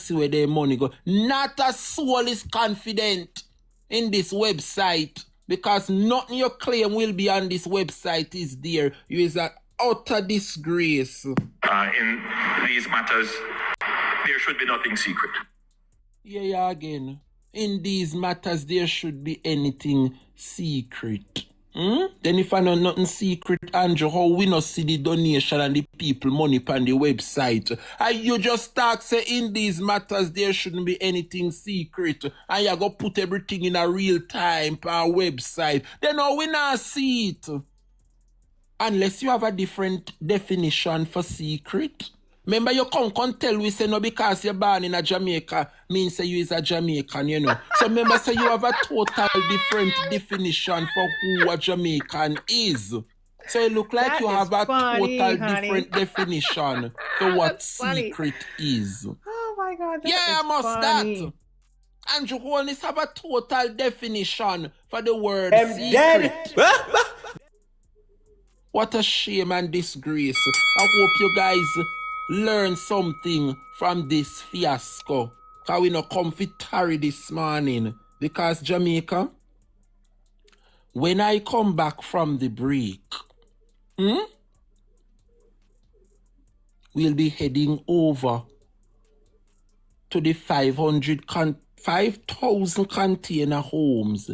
see where their money go. Not a soul is confident in this website because nothing you claim will be on this website is there. You is an utter disgrace. In these matters, there should be nothing secret. Yeah, again. In these matters, there should be anything secret. Then if I know nothing secret, Andrew, how we not see the donation and the people money on the website? And you just start say in these matters there shouldn't be anything secret. And you go put everything in a real time on our website. Then how we not see it? Unless you have a different definition for secret. Remember, you can't tell we say no because you're born in a Jamaica means say you is a Jamaican, you know. So remember, say you have a total different definition for who a Jamaican is. So it look like you have a total different definition for what secret is. Oh my God, yeah, I must that. Andrew Holness have a total definition for the word secret. What a shame and disgrace. I hope you guys learn something from this fiasco. Because we not come fit tarry this morning. Because Jamaica, when I come back from the break, we'll be heading over to the 5,000 container homes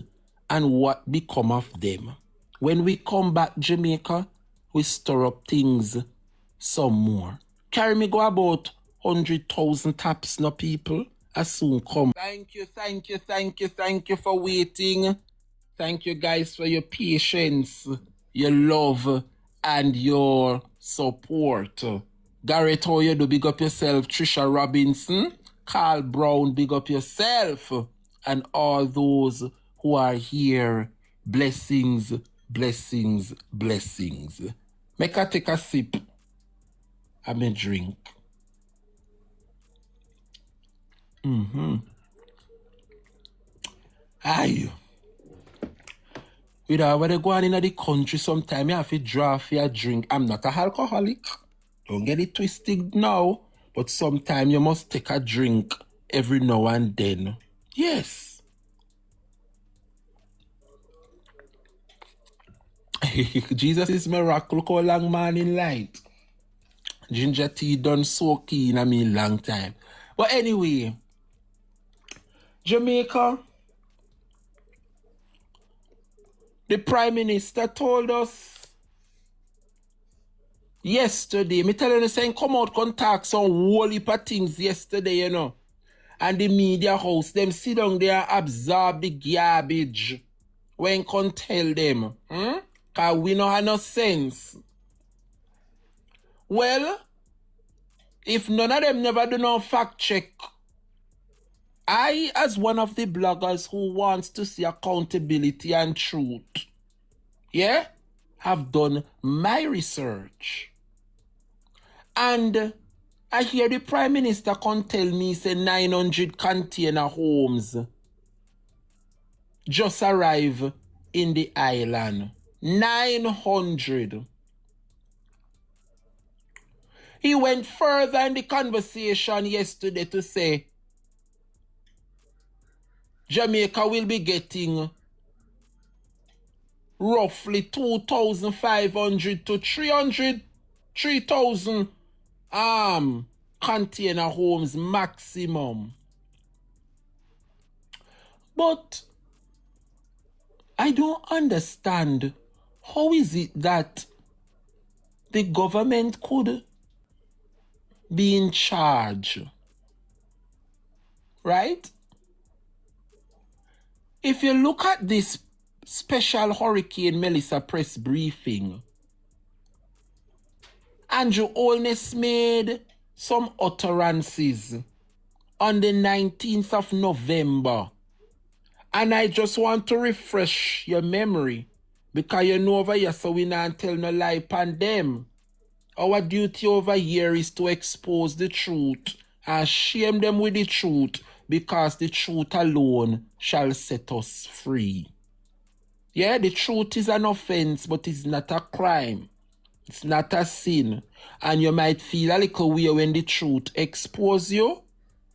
and what become of them. When we come back, Jamaica, we stir up things some more. Carry me go about 100,000 taps, no people. I soon come. Thank you for waiting. Thank you guys for your patience, your love, and your support. Garrett, how you do? Big up yourself. Trisha Robinson, Carl Brown, big up yourself. And all those who are here. Blessings, blessings, blessings. Make I take a sip. I may drink. Aye. Without when I go on in the country, sometimes you have to draw for a drink. I'm not an alcoholic. Don't get it twisted now. But sometimes you must take a drink every now and then. Yes. Jesus is miracle. Look how long man in light. Ginger tea done soak in a me long time. But anyway, Jamaica, the Prime Minister told us yesterday, me telling you saying come out contact some whole heap of things yesterday, you know. And the media house, them sit down there absorb the garbage when can tell them. Because we don't have no sense. Well, if none of them never do no fact check, I, as one of the bloggers who wants to see accountability and truth, yeah, have done my research. And I hear the Prime Minister can tell me, say 900 container homes just arrive in the island. 900. He went further in the conversation yesterday to say Jamaica will be getting roughly 2,500 to 3,000 container homes maximum. But I don't understand how is it that the government could be in charge, right? If you look at this special Hurricane Melissa press briefing, Andrew Holness made some utterances on the 19th of November. And I just want to refresh your memory because you know over here so we not tell no lie upon them. Our duty over here is to expose the truth and shame them with the truth because the truth alone shall set us free. Yeah, the truth is an offense, but it's not a crime. It's not a sin. And you might feel a little weird when the truth exposes you,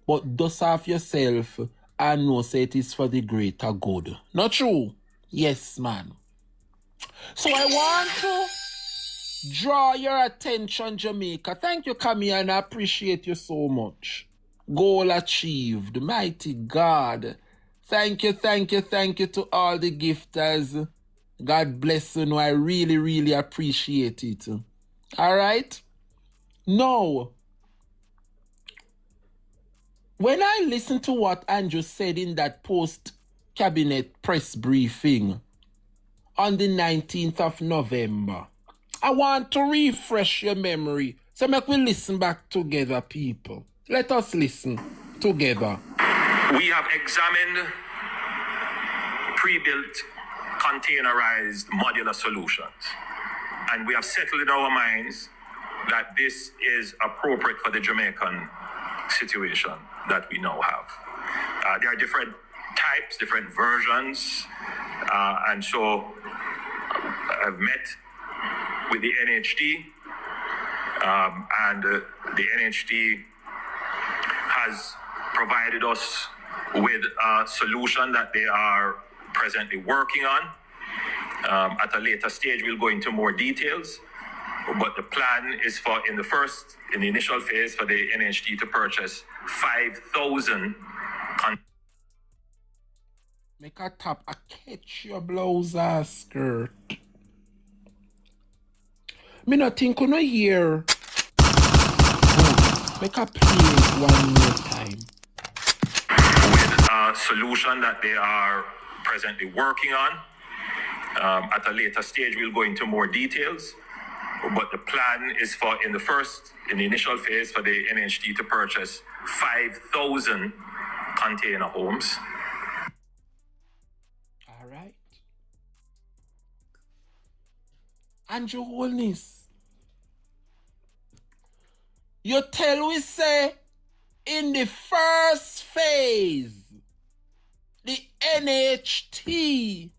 but dust off yourself and know say it is for the greater good. Not true? Yes, man. So I want to draw your attention, Jamaica. Thank you, Camille, and I appreciate you so much. Goal achieved. Mighty God. Thank you to all the gifters. God bless you. I really, really appreciate it. All right? Now, when I listen to what Andrew said in that post-cabinet press briefing on the 19th of November, I want to refresh your memory. So make we listen back together, people. Let us listen together. We have examined pre-built containerized modular solutions, and we have settled in our minds that this is appropriate for the Jamaican situation that we now have. There are different types, different versions, and so I've met with the NHD, and the NHD has provided us with a solution that they are presently working on. At a later stage, we'll go into more details, but the plan is for, in the initial phase, for the NHD to purchase 5,000. Make a tap, a catch your blouse skirt. Me not think you no hear. Make a play one more time. With a solution that they are presently working on. At a later stage, we'll go into more details, but the plan is for, in the initial phase, for the NHD to purchase 5,000 container homes. All right. And your Holness, you tell we say in the first phase, the NHT,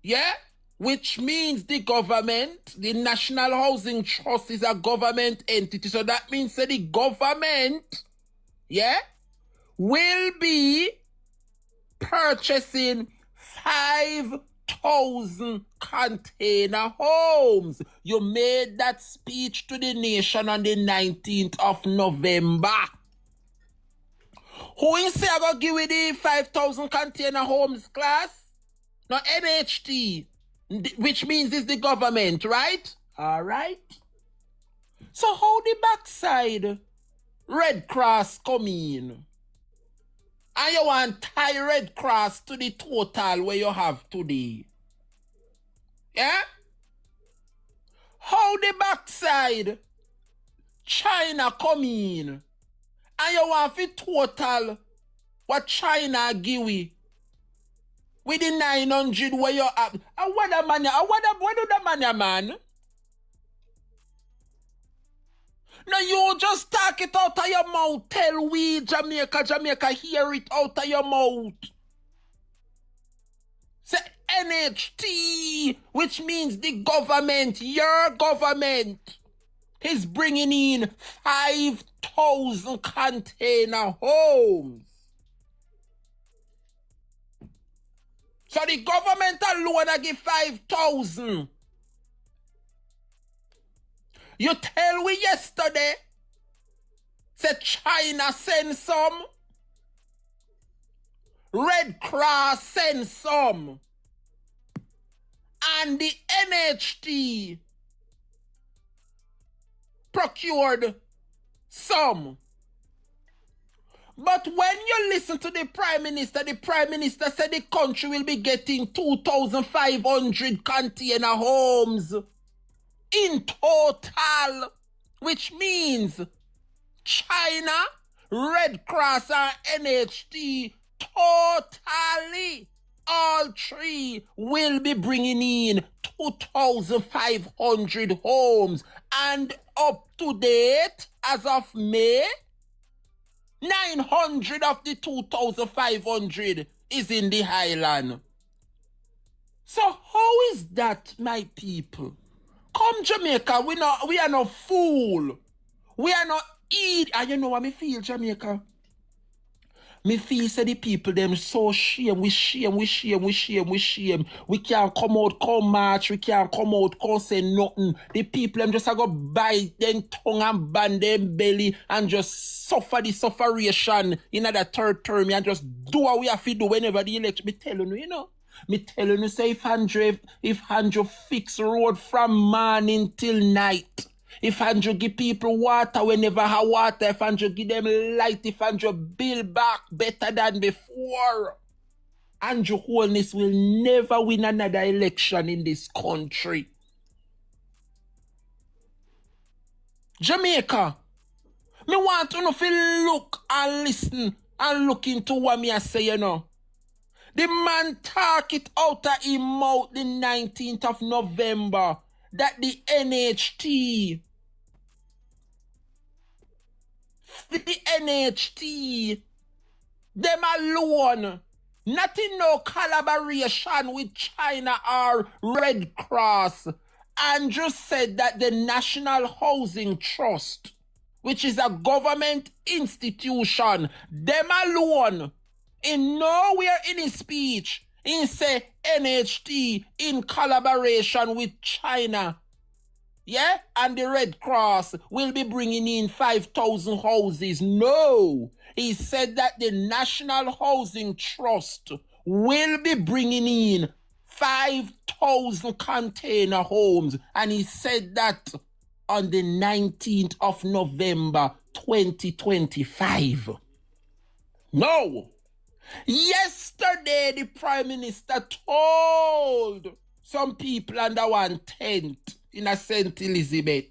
yeah, which means the government, the National Housing Trust is a government entity. So that means that the government, yeah, will be purchasing 5,000 container homes. You made that speech to the nation on the 19th of November. Who is say I gonna give you the 5,000 container homes, class? No, NHT, which means it's the government, right? All right. So how the backside Red Cross come in? And you want tie Red Cross to the total where you have today? Yeah? How the backside China come in? And you want the total what China give you? With the 900 where you have. And what do the man? Now you just talk it out of your mouth. Tell we Jamaica, hear it out of your mouth. Say NHT, which means the government, your government, is bringing in 5,000 container homes. So the government alone give 5,000. You tell we yesterday, said China send some, Red Cross send some, and the NHT procured some. But when you listen to the Prime Minister said the country will be getting 2,500 container homes in total, which means China, Red Cross and NHT totally, all three will be bringing in 2,500 homes. And up to date, as of May, 900 of the 2,500 is in the Highland. So how is that, my people? Come Jamaica, we are not fool. We are not idiot. And you know what me feel, Jamaica? Me feel say the people them so shame. We shame. We can't come out, come march. We can't come out, come say nothing. The people them just a go bite them tongue and band them belly and just suffer the sufferation in the third term and just do what we have to do whenever the election. Me telling you, Me telling you, say if Andrew fix road from morning till night. If Andrew give people water whenever have water, if Andrew give them light, if Andrew build back better than before, Andrew Holness will never win another election in this country. Jamaica, me want you to look and listen and look into what me I say, The man talk it out of his mouth the 19th of November that the NHT, them alone, not in no collaboration with China or Red Cross, Andrew said that the National Housing Trust, which is a government institution, them alone, in nowhere in his speech, he say NHT in collaboration with China, and the Red Cross will be bringing in 5,000 houses. No, he said that the National Housing Trust will be bringing in 5,000 container homes, and he said that on the 19th of November 2025. No. Yesterday, the Prime Minister told some people under one tent in a St. Elizabeth.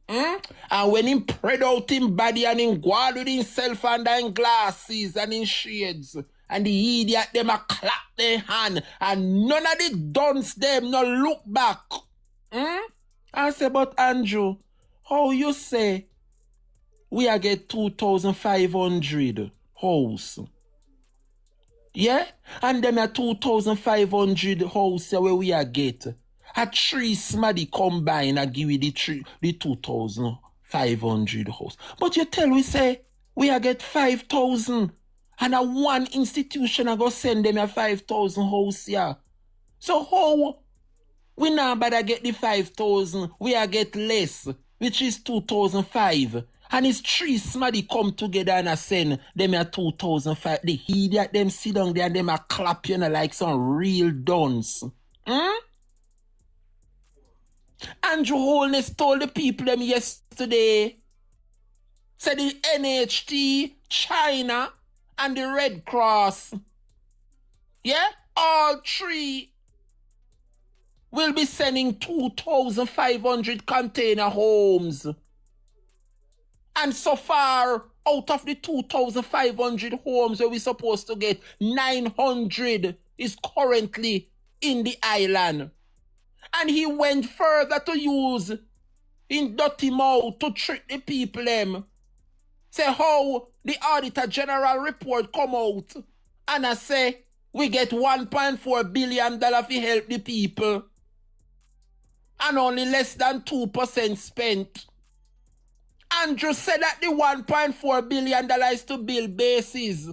And when he spread out him body and him go out with himself under him glasses and in shades, and the idiot them a clap their hand, and none of the dunce them no look back. I say, but Andrew, how you say we are get 2,500 house? And them are 2,500 house where we are get. A three smaddy combine and give you the 2,500 house. But you tell we say we are get 5,000 and a one institution I go send them a 5,000 house So how we now better get the 5,000, we are get less, which is 2,500. And it's three smaddy come together and I send them a 2,500. The idiot them sit down there and them a clap like some real dons. Andrew Holness told the people them yesterday, said the NHT, China, and the Red Cross, all three will be sending 2,500 container homes. And so far, out of the 2,500 homes where we're supposed to get, 900 is currently in the island. And he went further to use in dirty mouth to trick the people them. Say how the Auditor General report come out and I say we get $1.4 billion to help the people and only less than 2% spent. Andrew said that the $1.4 billion is to build bases.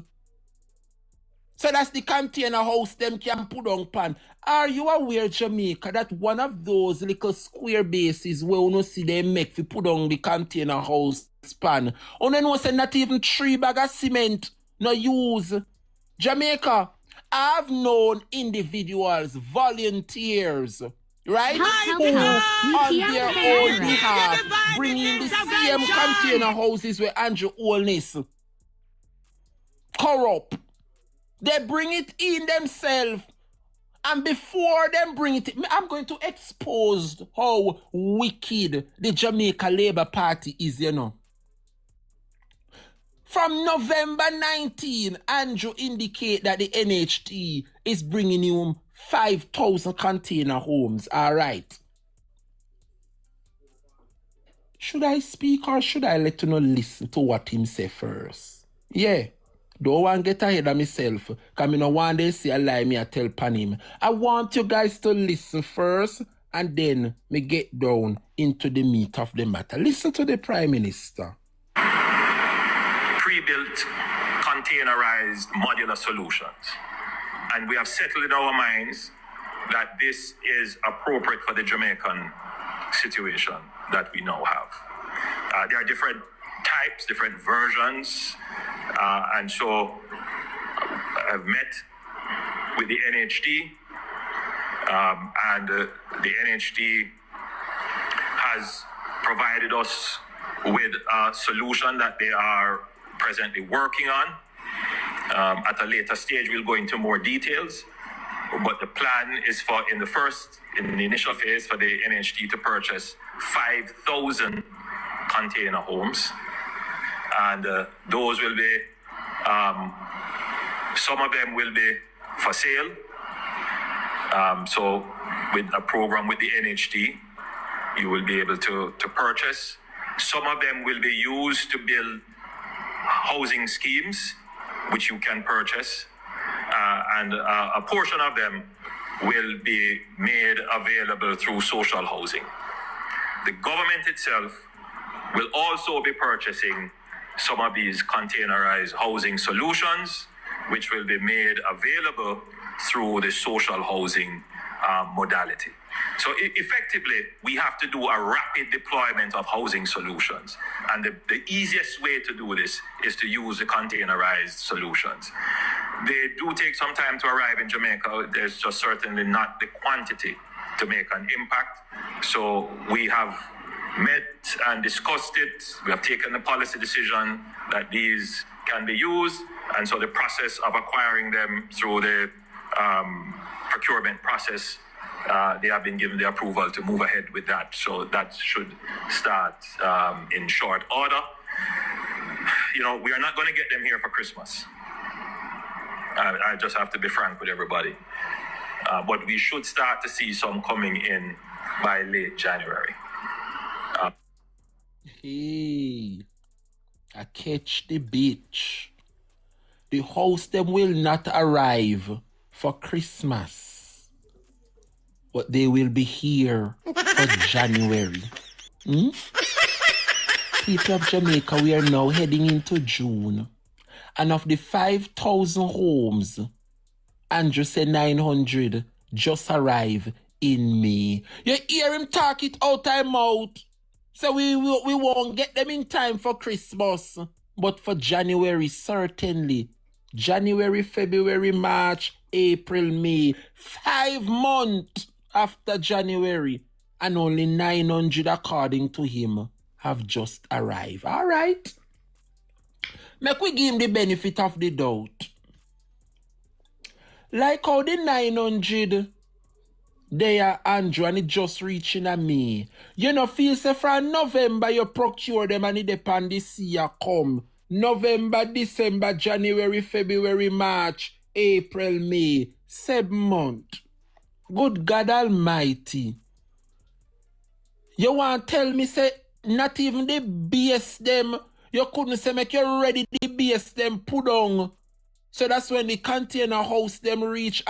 So that's the container house them can put on pan. Are you aware, Jamaica, that one of those little square bases where you no see them make fi put on the container house pan? And then was not even 3 bags of cement no use. Jamaica, I've known individuals, volunteers, right? Who on their own behalf bring in the same container houses where Andrew Holness corrupt. They bring it in themselves. And before them bring it in, I'm going to expose how wicked the Jamaica Labour Party is, From November 19, Andrew indicate that the NHT is bringing him 5,000 container homes. All right. Should I speak or should I let you know listen to what him say first? Don't want to get ahead of myself, because I don't want to see a lie me I tell pan him. I want you guys to listen first, and then me get down into the meat of the matter. Listen to the Prime Minister. Pre-built containerized modular solutions. And we have settled in our minds that this is appropriate for the Jamaican situation that we now have. There are different types, different versions, and so I've met with the NHD, and the NHD has provided us with a solution that they are presently working on. At a later stage, we'll go into more details, but the plan is for in the initial phase for the NHD to purchase 5,000 container homes, and those will be, some of them will be for sale. So with a program with the NHD, you will be able to purchase. Some of them will be used to build housing schemes, which you can purchase. And a portion of them will be made available through social housing. The government itself will also be purchasing some of these containerized housing solutions, which will be made available through the social housing modality. So effectively, we have to do a rapid deployment of housing solutions. And the easiest way to do this is to use the containerized solutions. They do take some time to arrive in Jamaica. There's just certainly not the quantity to make an impact. So we have met and discussed it. We have taken the policy decision that these can be used. And so the process of acquiring them through the procurement process, they have been given the approval to move ahead with that. So that should start in short order. You know, we are not going to get them here for Christmas. I just have to be frank with everybody. But we should start to see some coming in by late January. Hey, I catch the bitch. The house them will not arrive for Christmas, but they will be here for January. People of Jamaica, we are now heading into June. And of the 5,000 homes, Andrew said 900 just arrive in May. You hear him talk it out of mouth. So we won't get them in time for Christmas. But for January, certainly. January, February, March, April, May. 5 months after January. And only 900, according to him, have just arrived. All right. Make we give him the benefit of the doubt. Like how the 900 they are Andrew and it just reaching a May. You know, feel say from November you procure them and it depend this year come. November, December, January, February, March, April, May. 7 months. Good God Almighty. You want to tell me say not even the base them. You couldn't say make you ready the base them put on. So that's when the container house them reach.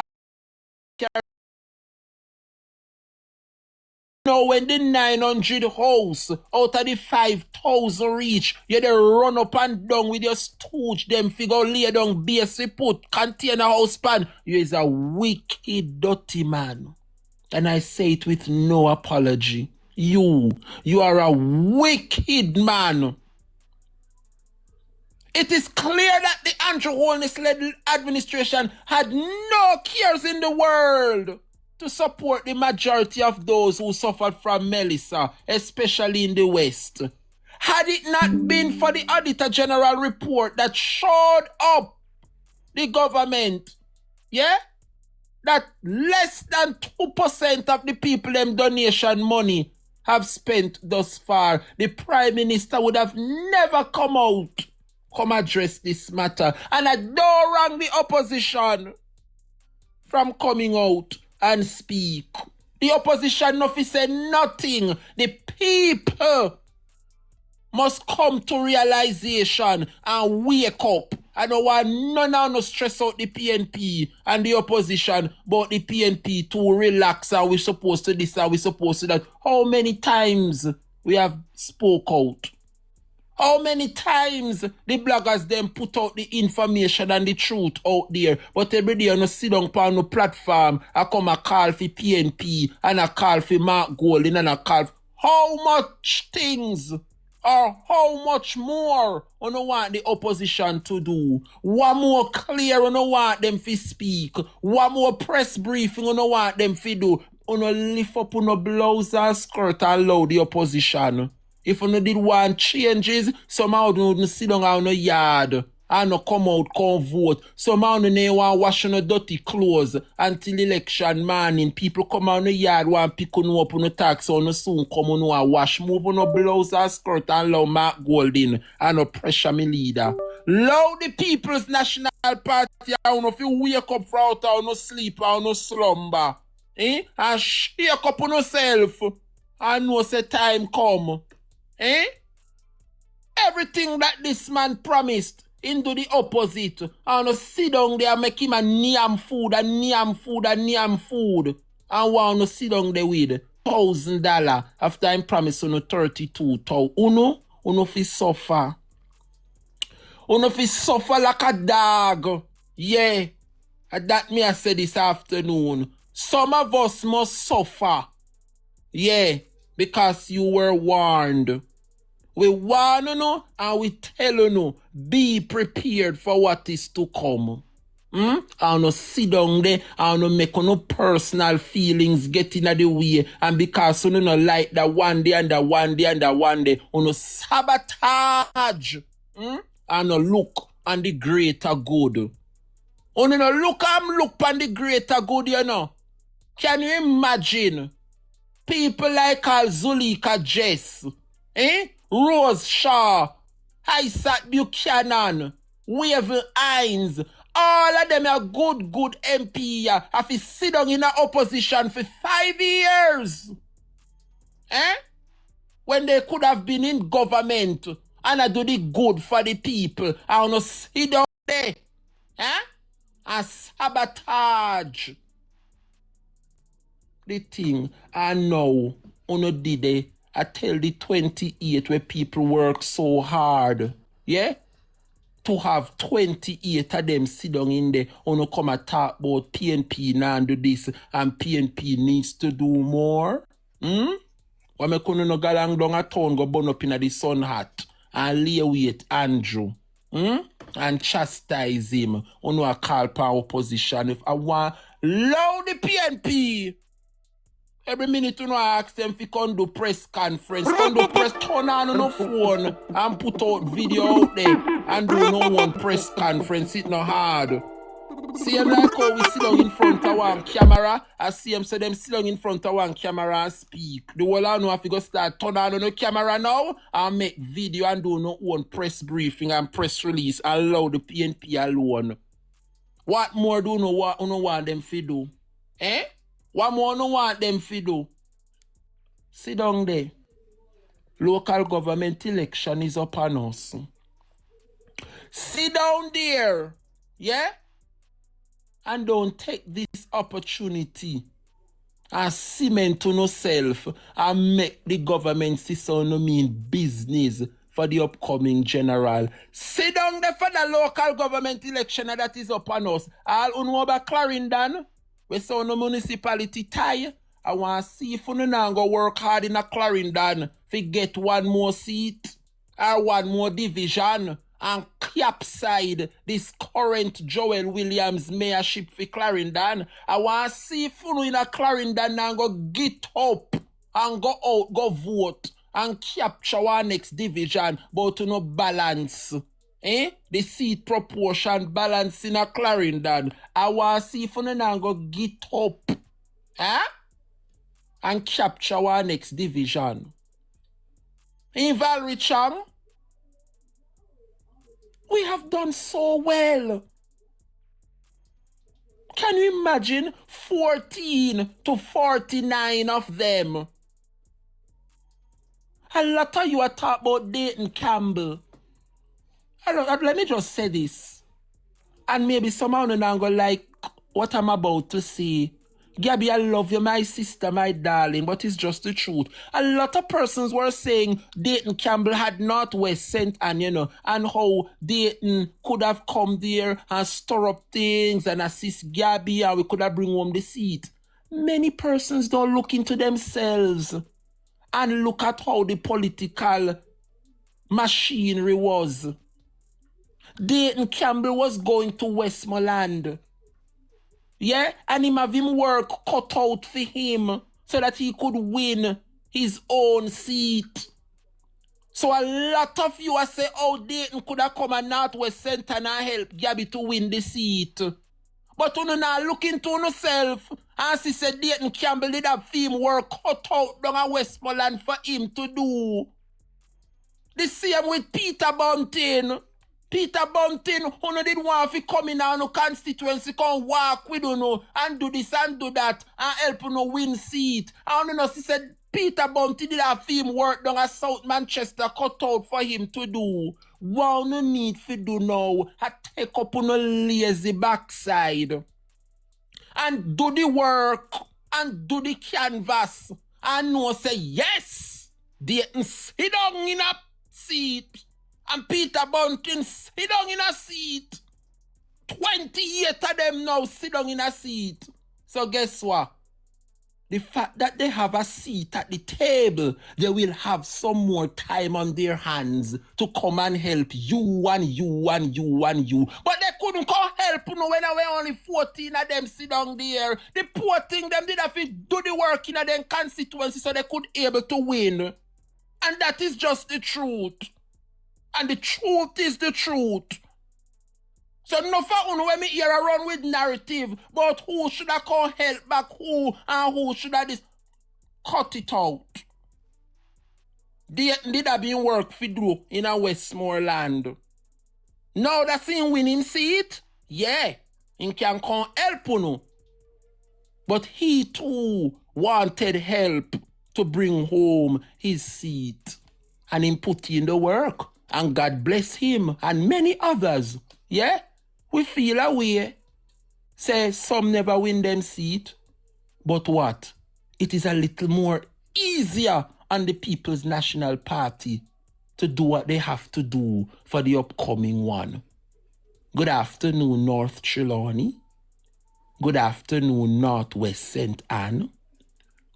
Now when the 900 house out of the 5,000 reach, you they run up and down with your stooge them figure lay down base put container house pan. You is a wicked dirty man. And I say it with no apology. You are a wicked man. It is clear that the Andrew HOLNESS-led administration had no cares in the world to support the majority of those who suffered from Melissa, especially in the West. Had it not been for the Auditor General report that showed up the government, that less than 2% of the people them donation money have spent thus far, the Prime Minister would have never come address this matter. And I don't wrong the opposition from coming out and speak. The opposition no fi say nothing. The people must come to realization and wake up. I don't want none of no stress out the PNP and the opposition, but the PNP to relax. Are we supposed to this? Are we supposed to that? How many times we have spoke out? How many times the bloggers them put out the information and the truth out there, but every day on sit down on the platform, I come a call for PNP and a call for Mark Golding and a call for how much things or how much more you don't want the opposition to do? One more clear you don't want them to speak. One more press briefing you don't want them to do. You don't lift up on a blouse and skirt and allow the opposition. If you did want changes, somehow you wouldn't sit down on the yard and not come out, come vote. Somehow you want to wash on dirty clothes until election morning. People come on the yard, want pick on up on the tax, on soon come on and wash. Move on the blouse and skirt and allow Mark Golding and no pressure me leader. Allow the People's National Party, I don't know if you wake up for out or no sleep or no slumber. And shake up on yourself and know say time come. Everything that this man promised into the opposite. And sit down there and make him a niam food and niam food and niam food. And want to sit down there with $1,000 after I promise on 32,000. Uno fi suffer. Uno fi suffer like a dog. Yeah. And that me I said this afternoon. Some of us must suffer. Yeah. Because you were warned. We warn you and we tell you, be prepared for what is to come. And no sit down there and no make no personal feelings get in the way. And because you no like that one day and that one day and that one day, you no sabotage. And no look on the greater good. You no look on the greater good, you know. Can you imagine? People like Zulika Jess, Rose Shaw, Isaac Buchanan, Waverly Hines, all of them are good MP. Have to sit down in the opposition for 5 years. When they could have been in government and I do the good for the people. I want to sit down there and sabotage the thing. And now, uno did it. I tell the 28 where people work so hard. Yeah? To have 28 of them sit down in there. Uno come and talk about PNP now and do this. And PNP needs to do more. When me couldn't no go down a town go burn up in the sun hat. And lay with Andrew. And chastise him. Uno a call for opposition. If I want loud the PNP. Every minute you know I ask them if you can do press conference, can do press turn on no phone and put out video out there and do no one press conference. It's not hard. See them like how we sit down in front of one camera. I see them say them sit down in front of one camera and speak. The whole I know if you go start turn on no camera now and make video and do no one press briefing and press release and allow the PNP alone. What more do you know what you want them to do? What more no want them to do? Sit down there. Local government election is upon us. Sit down there. Yeah? And don't take this opportunity and cement to yourself and make the government see so no mean business for the upcoming general. Sit down there for the local government election that is upon us. All unwoba Clarendon. We saw no municipality tie. I want to see if you now go work hard in a Clarendon to get one more seat or one more division and capside this current Joel Williams mayorship for Clarendon. I want to see if you in a Clarendon now go get up and go out, go vote and capture our next division, but to no balance. The seat proportion balance in a Clarendon. I want to see if you now go get up and capture our next division. In Valricham, we have done so well. Can you imagine 14 to 49 of them? A lot of you are talking about Dayton Campbell. Let me just say this. And maybe someone now go like what I'm about to say. Gabby, I love you, my sister, my darling, but it's just the truth. A lot of persons were saying Dayton Campbell had Northwest sent and, and how Dayton could have come there and stir up things and assist Gabby and we could have bring home the seat. Many persons don't look into themselves and look at how the political machinery was. Dayton Campbell was going to Westmoreland. Yeah, and him have him work cut out for him so that he could win his own seat. So a lot of you are saying, oh, Dayton could have come and Northwest Center and help Gabby to win the seat. But you now look into yourself and see said Dayton Campbell did have him work cut out down at Westmoreland for him to do. The same with Peter Bunting. Peter Bunting, who did want to come in and no constituency, come walk with you and do this and do that and help you win seat. And she said Peter Bunting did have him work down at South Manchester cut out for him to do. What you need to do now is take up on a lazy backside and do the work and do the canvas and no say yes, Dayton sit down in a seat. And Peter Bunting sit down in a seat. 28 of them now sit down in a seat. So guess what? The fact that they have a seat at the table, they will have some more time on their hands to come and help you and you and you and you. But they couldn't come help when there were only 14 of them sit down there. The poor thing them did have to do the work in their constituency so they could able to win. And that is just the truth. And the truth is the truth. So no for when me hear around with narrative about who should I call help back who and who should I this, cut it out. Did have been work for do in a Westmoreland. Now that's him winning seat? Yeah. He can come help you. But he too wanted help to bring home his seat. And he put in the work. And God bless him and many others. Yeah? We feel a way. Say some never win them seat. But what? It is a little more easier on the People's National Party to do what they have to do for the upcoming one. Good afternoon, North Trelawney. Good afternoon, Northwest St. Anne.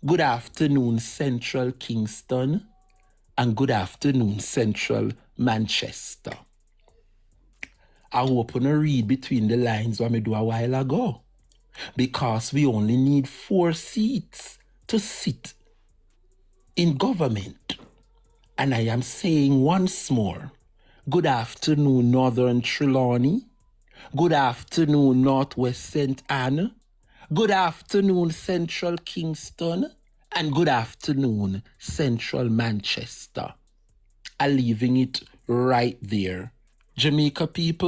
Good afternoon, Central Kingston. And good afternoon, Central Manchester. I hope you read between the lines what I do a while ago. Because we only need 4 seats to sit in government. And I am saying once more, good afternoon, Northern Trelawney. Good afternoon, Northwest St. Anne. Good afternoon, Central Kingston. And good afternoon, Central Manchester. I'm leaving it right there. Jamaica people,